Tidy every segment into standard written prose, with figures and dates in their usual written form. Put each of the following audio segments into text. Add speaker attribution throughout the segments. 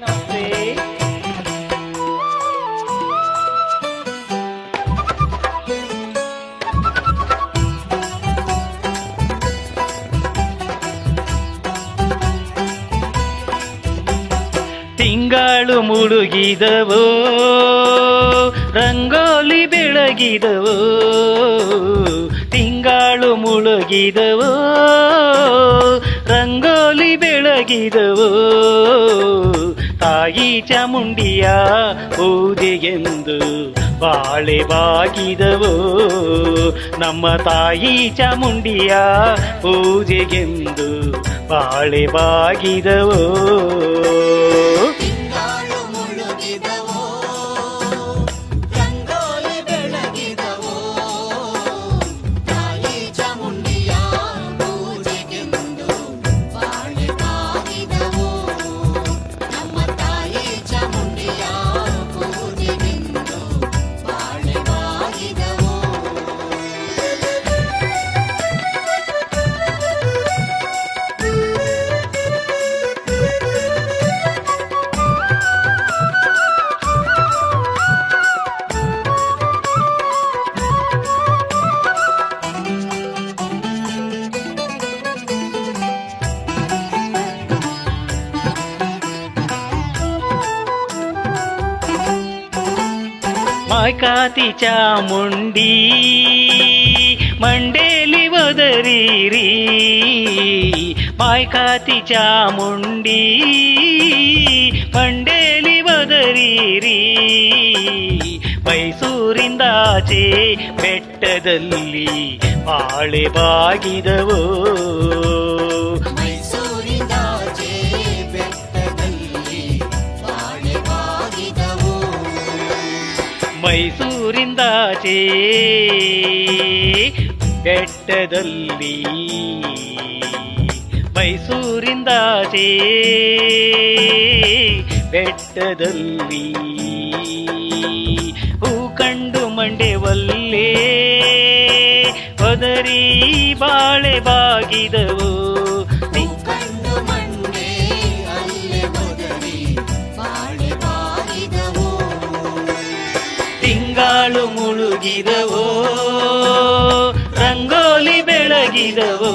Speaker 1: ನಮಸ್ತೆ. ತಿಂಗಳು ಮುಳುಗಿದವೋ ರಂಗೋಲಿ ಬೆಳಗಿದವೋ, ತಿಂಗಳು ಮುಳುಗಿದವೋ ರಂಗೋಲಿ ಬೆಳಗಿದವೋ, ತಾಯಿ ಚಾಮುಂಡಿಯ ಪೂಜೆಗೆಂದು ಬಾಳೆ ಬಾಗಿದವೋ, ನಮ್ಮ ತಾಯಿ ಚಾಮುಂಡಿಯ ಪೂಜೆಗೆಂದು ಬಾಳೆ ಬಾಗಿದವೋ. ಮಾಯ್ಕಾತಿ ಚಾಮುಂಡಿ ಮಂಡೇಲಿ ಒದರಿರಿ, ಮಾಯ್ಕಾತಿ ಚಾಮುಂಡಿ ಮಂಡೇಲಿ ಒದರಿರಿ, ಮೈಸೂರಿಂದಾಚೆ ಬೆಟ್ಟದಲ್ಲಿ ಬಾಳೆ ಬಾಗಿದವೋ, ಮೈಸೂರಿಂದಾಚೆ ಬೆಟ್ಟದಲ್ಲಿ, ಮೈಸೂರಿಂದಾಚೆ ಬೆಟ್ಟದಲ್ಲಿ, ಹೂ ಕಂಡು ಮಂಡೆವಲ್ಲೇ ಒದರಿ ಬಾಳೆ ಬಾಗಿದವು, ತಿಂಗಳು ಮುಳುಗಿದವೋ ರಂಗೋಲಿ ಬೆಳಗಿದವೋ,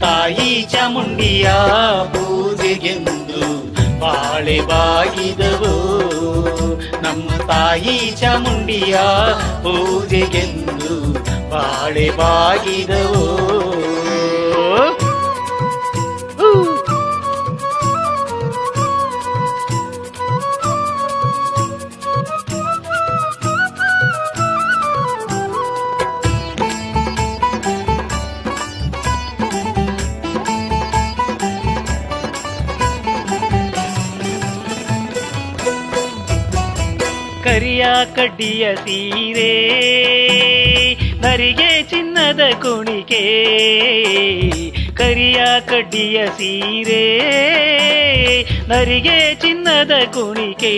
Speaker 1: ತಾಯಿ ಚಾಮುಂಡಿಯ ಪೂಜೆಗೆಂದು ಬಾಳೆ ಬಾಗಿದವೋ, ನಮ್ಮ ತಾಯಿ ಚಾಮುಂಡಿಯ ಪೂಜೆಗೆಂದು ಬಾಳೆ ಬಾಗಿದವೋ. ಕರಿಯ ಕಡ್ಡಿಯ ಸೀರೆ ನರಿಗೆ ಚಿನ್ನದ ಕುಣಿಕೆ, ಕರಿಯ ಕಡ್ಡಿಯ ಸೀರೆ ನರಿಗೆ ಚಿನ್ನದ ಕುಣಿಕೆ,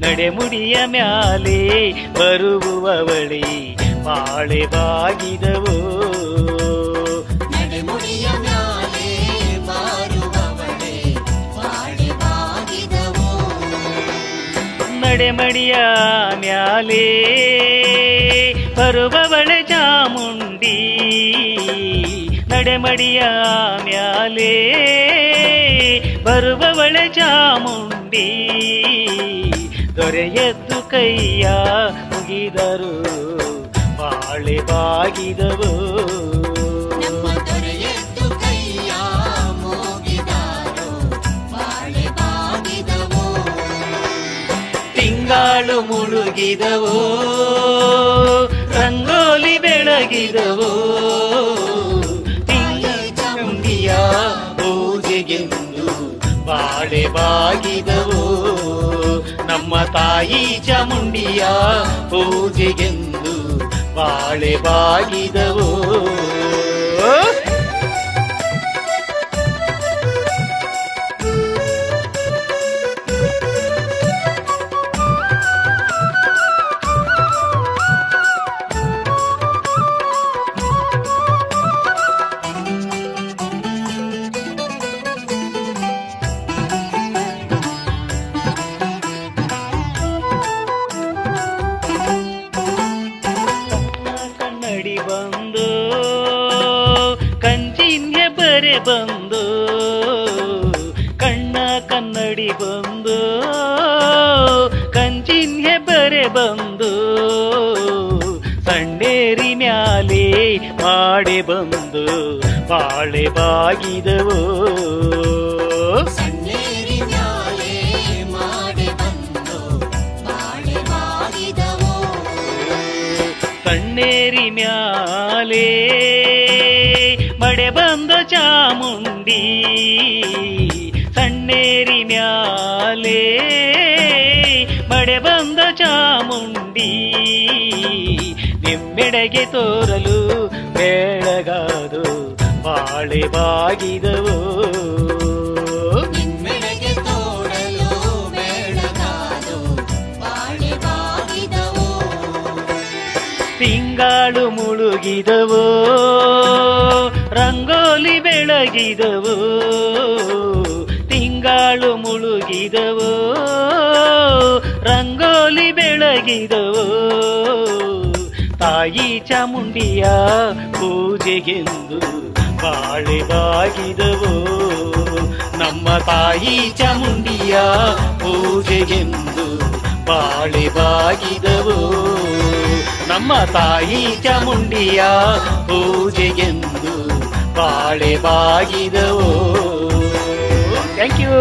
Speaker 1: ನಡೆಮುಡಿಯ ಮ್ಯಾಲೆ ಬರುವವಳೆ ಬಾಳೆ ಬಾಗಿದವೋ, ನಡೆಮಡಿಯ ಮ್ಯಾಲೆ ಬರುವವಳೆ ಚಾಮುಂಡಿ, ನಡೆಮಡಿಯ ಮ್ಯಾಲೆ ಬರುವವಳೆ ಚಾಮುಂಡಿ, ದೊರೆಯದ್ದು ಕೈಯ ಮುಗಿದರು ಬಾಳೆ ಬಾಗಿದವು, ತಿಂಗಳು ಮುಳುಗಿದವೋ ರಂಗೋಲಿ ಬೆಳಗಿದವೋ, ಚಾಮುಂಡಿಯ ಪೂಜೆಗೆಂದು ಬಾಳೆ ಬಾಗಿದವೋ, ನಮ್ಮ ತಾಯಿ ಚಾಮುಂಡಿಯ ಪೂಜೆಗೆಂದು ಬಾಳೆ ಬಾಗಿದವೋ. ಬೇರೆ ಬಂದು ಕಣ್ಣ ಕನ್ನಡಿ ಬಂದು ಕಂಚಿನ ಹೆಬ್ಬರೆ ಬಂದು ಸಣ್ಣೇರಿ ಮ್ಯಾಲೆ ಮಾಡಿ ಬಂದು ಬಾಳೆ ಬಾಗಿದವು ಸಣ್ಣೇರಿ ಮ್ಯಾಲೆ ಮಡೆ ಬಂದ ಚಾಮುಂಡಿ ಸಣ್ಣೇರಿ ಮ್ಯಾಲೆ ಮಡೆ ಬಂದ ಚಾಮುಂಡಿ ನಿಮ್ಮೆಡೆಗೆ ತೋರಲು ಬೆಳಗಾದು ಬಾಳೆ ಬಾಗಿದವು ತಿಂಗಾಳು ಮುಳುಗಿದವು ರಂಗೋಲಿ ಬೆಳಗಿದವು ತಿಂಗಾಳು ಮುಳುಗಿದವು ರಂಗೋಲಿ ಬೆಳಗಿದವು ತಾಯಿ ಚಾಮುಂಡಿಯ ಪೂಜೆಗೆಂದು ಬಾಳೆ ಬಾಗಿದವು ನಮ್ಮ ತಾಯಿ ಚಾಮುಂಡಿಯ ಪೂಜೆಗೆಂದು ಬಾಳೆ ಬಾಗಿದವು ನಮ್ಮ ತಾಯಿ ಚಾಮುಂಡಿಯ ಪೂಜೆಗೆಂದು ಬಾಳೆ ಬಾಗಿದವು. Thank you.